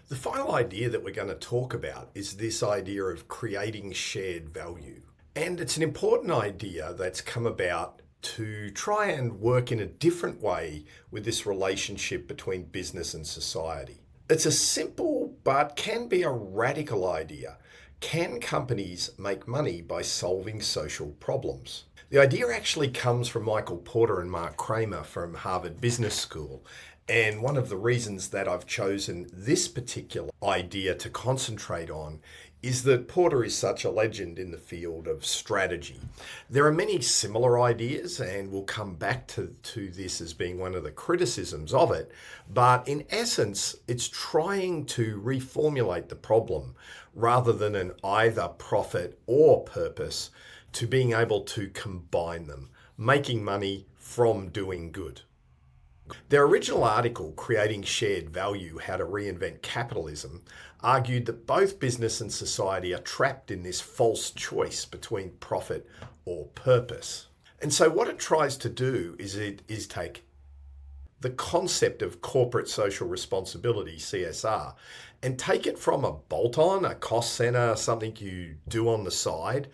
The final idea that we're going to talk about is this idea of creating shared value. And it's an important idea that's come about to try and work in a different way with this relationship between business and society. It's a simple but can be a radical idea. Can companies make money by solving social problems? The idea actually comes from Michael Porter and Mark Kramer from Harvard Business School. And one of the reasons that I've chosen this particular idea to concentrate on is that Porter is such a legend in the field of strategy. There are many similar ideas, and we'll come back to this as being one of the criticisms of it. But in essence, it's trying to reformulate the problem rather than an either profit or purpose to being able to combine them, making money from doing good. Their original article, Creating Shared Value, How to Reinvent Capitalism, argued that both business and society are trapped in this false choice between profit or purpose. And so what it tries to do is take the concept of corporate social responsibility, CSR, and take it from a bolt-on, a cost center, something you do on the side,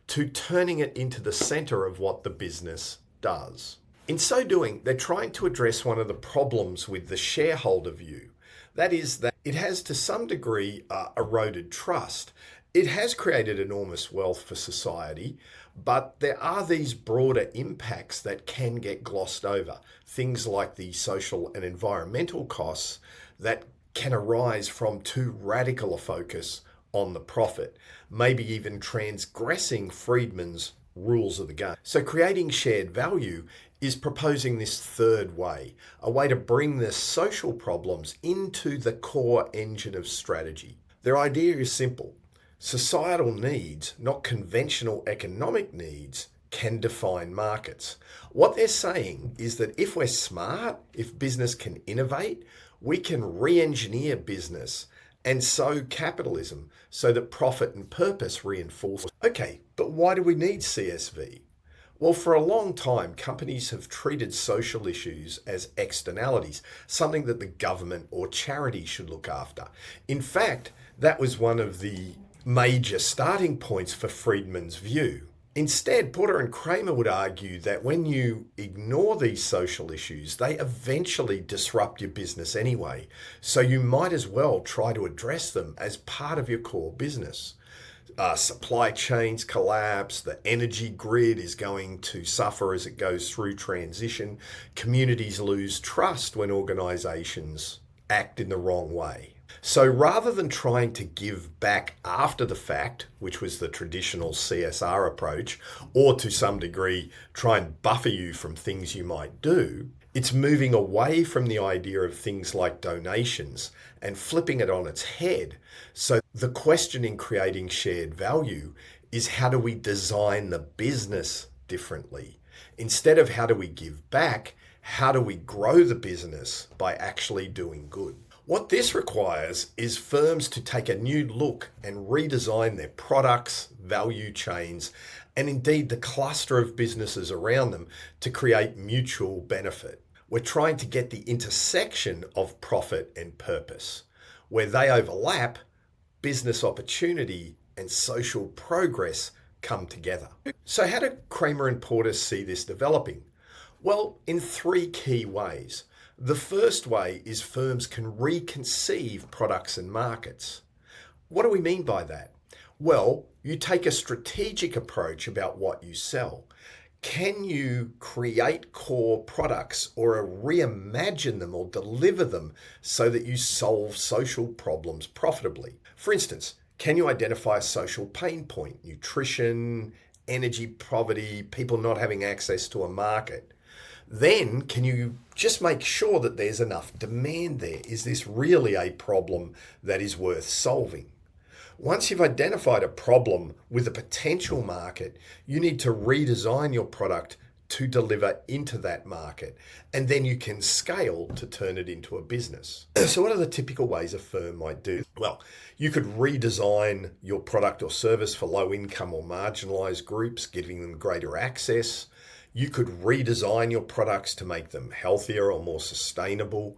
to turning it into the center of what the business does. In so doing, they're trying to address one of the problems with the shareholder view. That is that it has to some degree eroded trust. It has created enormous wealth for society, but there are these broader impacts that can get glossed over. Things like the social and environmental costs that can arise from too radical a focus on the profit, maybe even transgressing Friedman's rules of the game. So creating shared value is proposing this third way, a way to bring the social problems into the core engine of strategy. Their idea is simple. Societal needs, not conventional economic needs, can define markets. What they're saying is that if we're smart, if business can innovate, we can re-engineer business and so capitalism so that profit and purpose reinforce. Okay, but why do we need CSV? Well, for a long time, companies have treated social issues as externalities, something that the government or charity should look after. In fact, that was one of the major starting points for Friedman's view. Instead, Porter and Kramer would argue that when you ignore these social issues, they eventually disrupt your business anyway. So you might as well try to address them as part of your core business. Supply chains collapse, the energy grid is going to suffer as it goes through transition. Communities lose trust when organizations act in the wrong way. So rather than trying to give back after the fact, which was the traditional CSR approach, or to some degree try and buffer you from things you might do, it's moving away from the idea of things like donations and flipping it on its head. So the question in creating shared value is, how do we design the business differently? Instead of how do we give back, how do we grow the business by actually doing good? What this requires is firms to take a new look and redesign their products, value chains, and indeed the cluster of businesses around them to create mutual benefit. We're trying to get the intersection of profit and purpose. Where they overlap, business opportunity and social progress come together. So how do Kramer and Porter see this developing? Well, in three key ways. The first way is firms can reconceive products and markets. What do we mean by that? Well, you take a strategic approach about what you sell. Can you create core products or reimagine them or deliver them so that you solve social problems profitably? For instance, can you identify a social pain point, nutrition, energy poverty, people not having access to a market? Then can you just make sure that there's enough demand there? Is this really a problem that is worth solving? Once you've identified a problem with a potential market, you need to redesign your product to deliver into that market, and then you can scale to turn it into a business. So what are the typical ways a firm might do? Well, you could redesign your product or service for low income or marginalized groups, giving them greater access. You could redesign your products to make them healthier or more sustainable.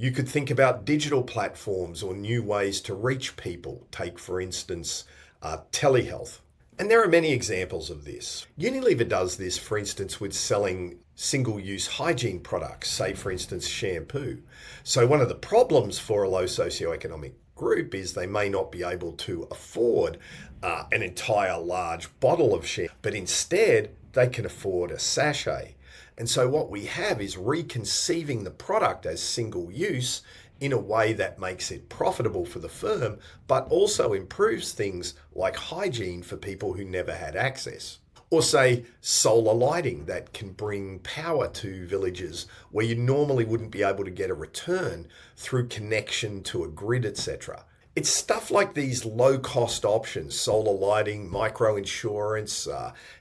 You could think about digital platforms or new ways to reach people. Take, for instance, telehealth. And there are many examples of this. Unilever does this, for instance, with selling single-use hygiene products, say, for instance, shampoo. So one of the problems for a low socioeconomic group is they may not be able to afford an entire large bottle of shampoo, but instead they can afford a sachet. And so what we have is reconceiving the product as single use in a way that makes it profitable for the firm, but also improves things like hygiene for people who never had access. Or say solar lighting that can bring power to villages where you normally wouldn't be able to get a return through connection to a grid, etc. It's stuff like these low-cost options, solar lighting, micro-insurance,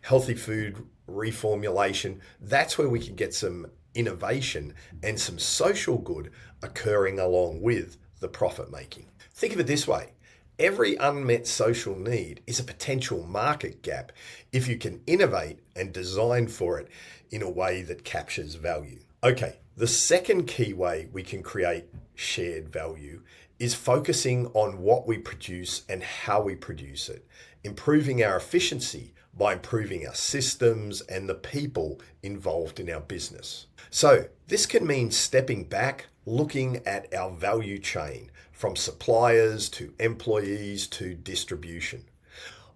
healthy food reformulation. That's where we can get some innovation and some social good occurring along with the profit making. Think of it this way. Every unmet social need is a potential market gap if you can innovate and design for it in a way that captures value. Okay, the second key way we can create shared value is focusing on what we produce and how we produce it, improving our efficiency by improving our systems and the people involved in our business. So this can mean stepping back, looking at our value chain from suppliers to employees to distribution.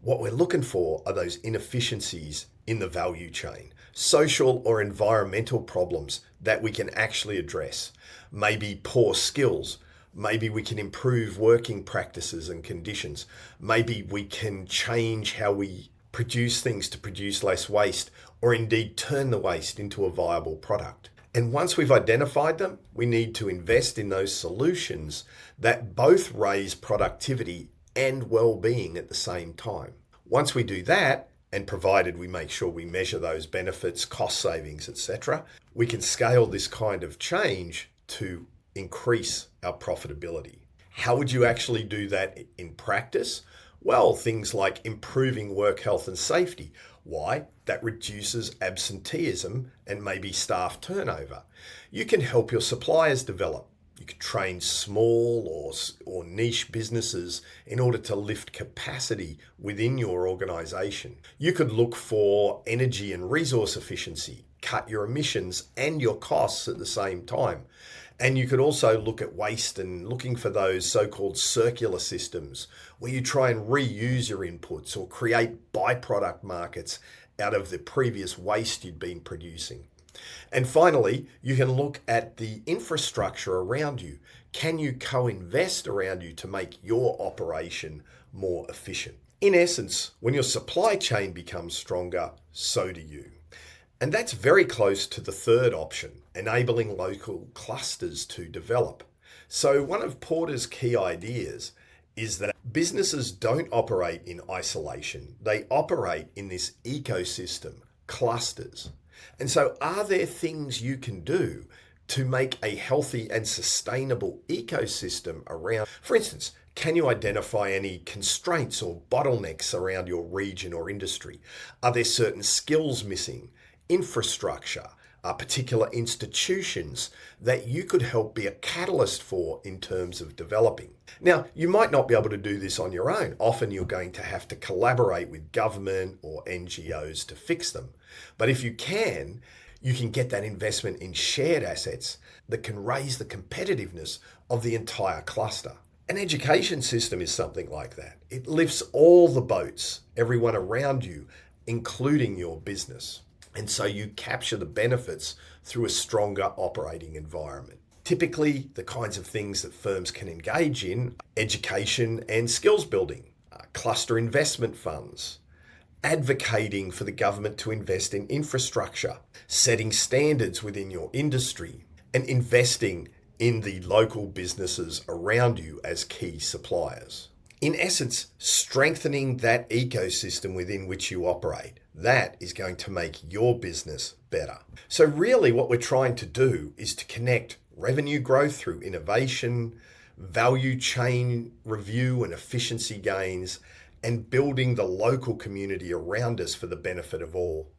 What we're looking for are those inefficiencies in the value chain, social or environmental problems that we can actually address, maybe poor skills. Maybe we can improve working practices and conditions. Maybe we can change how we produce things to produce less waste, or indeed turn the waste into a viable product. And once we've identified them, we need to invest in those solutions that both raise productivity and well-being at the same time. Once we do that, and provided we make sure we measure those benefits, cost savings, etc., we can scale this kind of change to increase our profitability. How would you actually do that in practice? Well, things like improving work health and safety. Why? That reduces absenteeism and maybe staff turnover. You can help your suppliers develop. You can train small or niche businesses in order to lift capacity within your organization. You could look for energy and resource efficiency, cut your emissions and your costs at the same time. And you could also look at waste and looking for those so-called circular systems where you try and reuse your inputs or create byproduct markets out of the previous waste you'd been producing. And finally, you can look at the infrastructure around you. Can you co-invest around you to make your operation more efficient? In essence, when your supply chain becomes stronger, so do you. And that's very close to the third option, enabling local clusters to develop. So one of Porter's key ideas is that businesses don't operate in isolation. They operate in this ecosystem, clusters. And so are there things you can do to make a healthy and sustainable ecosystem around? For instance, can you identify any constraints or bottlenecks around your region or industry? Are there certain skills missing? Infrastructure, particular institutions that you could help be a catalyst for in terms of developing. Now, you might not be able to do this on your own. Often you're going to have to collaborate with government or NGOs to fix them. But if you can get that investment in shared assets that can raise the competitiveness of the entire cluster. An education system is something like that. It lifts all the boats, everyone around you, including your business. And so you capture the benefits through a stronger operating environment. Typically, the kinds of things that firms can engage in: education and skills building, cluster investment funds, advocating for the government to invest in infrastructure, setting standards within your industry, and investing in the local businesses around you as key suppliers. In essence, strengthening that ecosystem within which you operate. That is going to make your business better. So really what we're trying to do is to connect revenue growth through innovation, value chain review and efficiency gains, and building the local community around us for the benefit of all.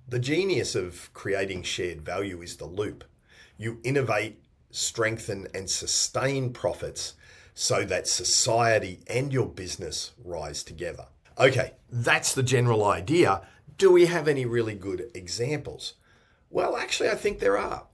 The genius of creating shared value is the loop. You innovate strengthen, and sustain profits so that society and your business rise together. Okay, that's the general idea. Do we have any really good examples? Well, actually, I think there are.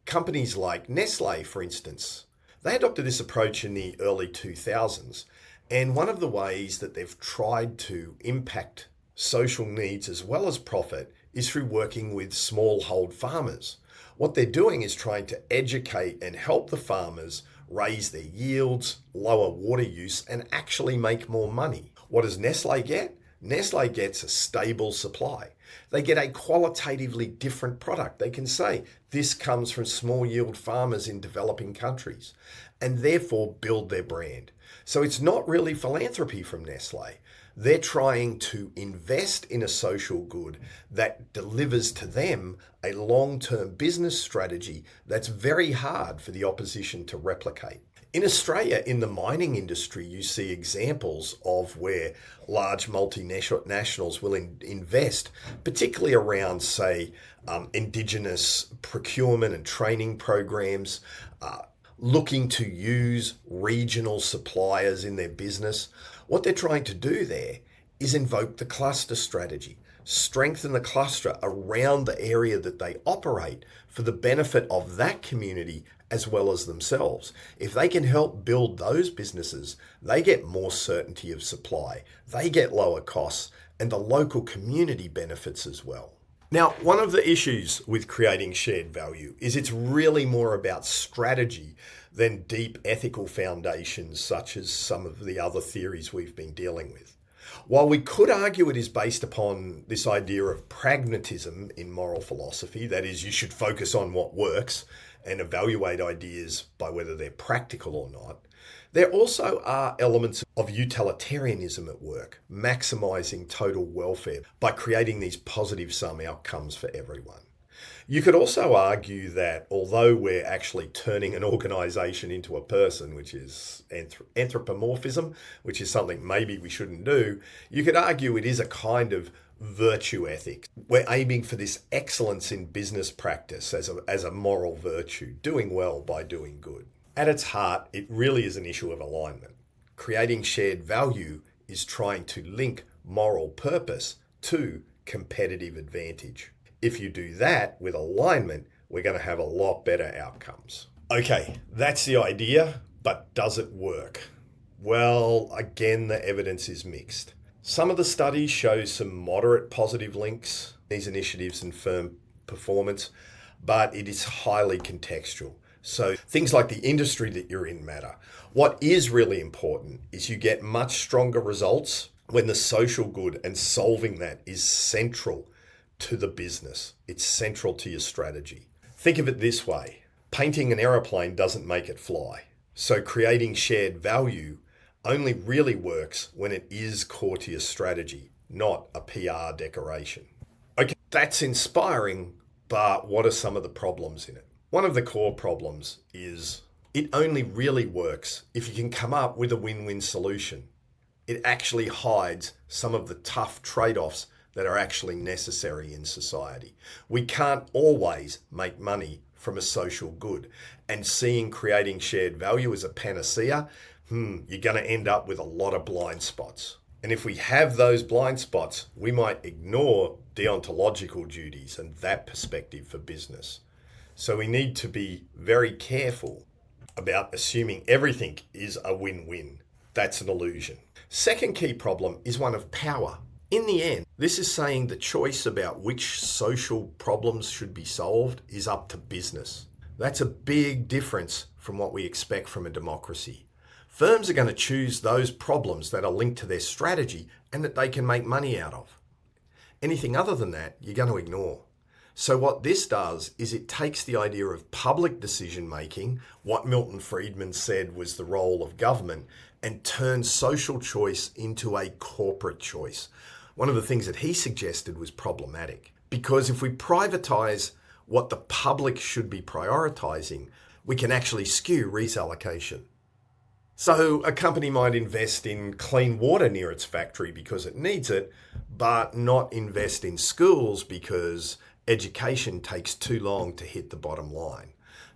Companies like Nestle, for instance, they adopted this approach in the early 2000s. And one of the ways that they've tried to impact social needs as well as profit is through working with smallhold farmers. What they're doing is trying to educate and help the farmers raise their yields, lower water use, and actually make more money. What does Nestle get? Nestle gets a stable supply. They get a qualitatively different product. They can say this comes from small yield farmers in developing countries and therefore build their brand. So it's not really philanthropy from Nestle. They're trying to invest in a social good that delivers to them a long-term business strategy that's very hard for the opposition to replicate. In Australia, in the mining industry, you see examples of where large multinationals will invest, particularly around, say, Indigenous procurement and training programs, looking to use regional suppliers in their business. What they're trying to do there is invoke the cluster strategy, strengthen the cluster around the area that they operate for the benefit of that community as well as themselves. If they can help build those businesses, they get more certainty of supply, they get lower costs, and the local community benefits as well. Now, one of the issues with creating shared value is it's really more about strategy than deep ethical foundations such as some of the other theories we've been dealing with. While we could argue it is based upon this idea of pragmatism in moral philosophy, that is, you should focus on what works and evaluate ideas by whether they're practical or not, there also are elements of utilitarianism at work, maximizing total welfare by creating these positive sum outcomes for everyone. You could also argue that although we're actually turning an organization into a person, which is anthropomorphism, which is something maybe we shouldn't do, you could argue it is a kind of virtue ethics. We're aiming for this excellence in business practice as a moral virtue, doing well by doing good. At its heart, it really is an issue of alignment. Creating shared value is trying to link moral purpose to competitive advantage. If you do that with alignment, we're going to have a lot better outcomes. Okay, that's the idea, but does it work? Well, again, the evidence is mixed. Some of the studies show some moderate positive links, these initiatives and firm performance, but it is highly contextual. So things like the industry that you're in matter. What is really important is you get much stronger results when the social good and solving that is central to the business. It's central to your strategy. Think of it this way. Painting an aeroplane doesn't make it fly. So creating shared value only really works when it is core to your strategy, not a PR decoration. Okay, that's inspiring, but what are some of the problems in it? One of the core problems is it only really works if you can come up with a win-win solution. It actually hides some of the tough trade-offs that are actually necessary in society. We can't always make money from a social good, and seeing creating shared value as a panacea, you're going to end up with a lot of blind spots. And if we have those blind spots, we might ignore deontological duties and that perspective for business. So we need to be very careful about assuming everything is a win-win. That's an illusion. Second key problem is one of power. In the end, this is saying the choice about which social problems should be solved is up to business. That's a big difference from what we expect from a democracy. Firms are going to choose those problems that are linked to their strategy and that they can make money out of. Anything other than that, you're going to ignore. So what this does is it takes the idea of public decision making, what Milton Friedman said was the role of government, and turns social choice into a corporate choice. One of the things that he suggested was problematic, because if we privatize what the public should be prioritizing, we can actually skew resource allocation. So a company might invest in clean water near its factory because it needs it, but not invest in schools because education takes too long to hit the bottom line.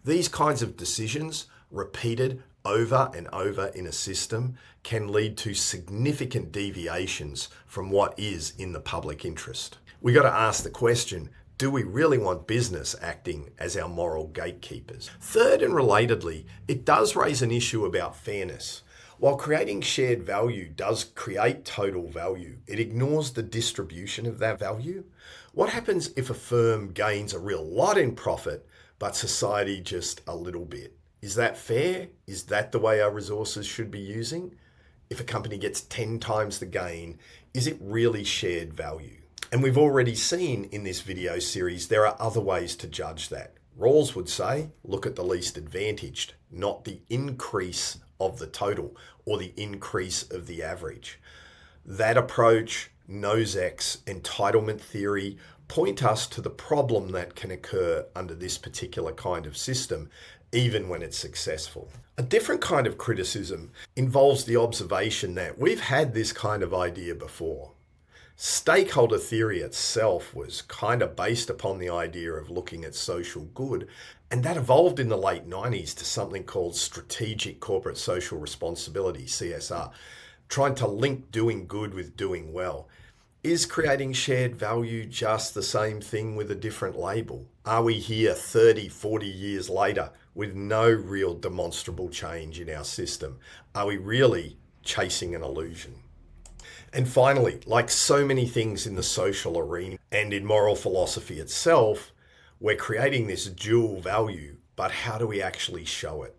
These kinds of decisions, repeated over and over in a system, can lead to significant deviations from what is in the public interest. We got to ask the question, do we really want business acting as our moral gatekeepers? Third, and relatedly, it does raise an issue about fairness. While creating shared value does create total value, it ignores the distribution of that value. What happens if a firm gains a real lot in profit, but society just a little bit? Is that fair? Is that the way our resources should be using? If a company gets 10 times the gain, is it really shared value? And we've already seen in this video series, there are other ways to judge that. Rawls would say, look at the least advantaged, not the increase of the total or the increase of the average. That approach, Nozick's entitlement theory, point us to the problem that can occur under this particular kind of system, even when it's successful. A different kind of criticism involves the observation that we've had this kind of idea before. Stakeholder theory itself was kind of based upon the idea of looking at social good, and that evolved in the late 90s to something called strategic corporate social responsibility, CSR, trying to link doing good with doing well. Is creating shared value just the same thing with a different label? Are we here 30, 40 years later with no real demonstrable change in our system? Are we really chasing an illusion? And finally, like so many things in the social arena and in moral philosophy itself, we're creating this dual value, but how do we actually show it?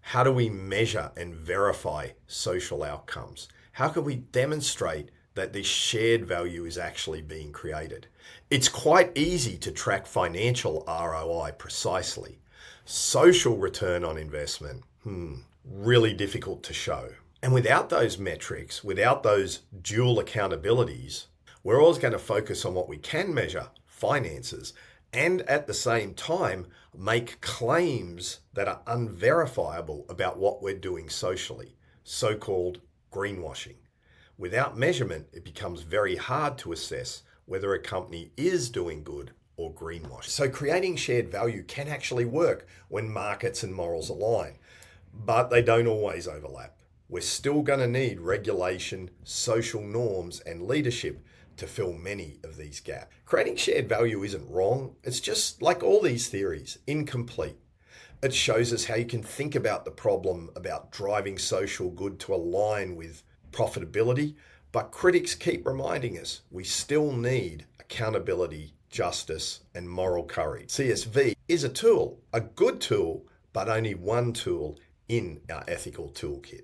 How do we measure and verify social outcomes? How can we demonstrate that this shared value is actually being created? It's quite easy to track financial ROI precisely. Social return on investment, really difficult to show. And without those metrics, without those dual accountabilities, we're always going to focus on what we can measure, finances, and at the same time, make claims that are unverifiable about what we're doing socially, so-called greenwashing. Without measurement, it becomes very hard to assess whether a company is doing good or greenwashing. So creating shared value can actually work when markets and morals align, but they don't always overlap. We're still going to need regulation, social norms, and leadership to fill many of these gaps. Creating shared value isn't wrong. It's just like all these theories, incomplete. It shows us how you can think about the problem about driving social good to align with profitability, but critics keep reminding us we still need accountability, justice, and moral courage. CSV is a tool, a good tool, but only one tool in our ethical toolkit.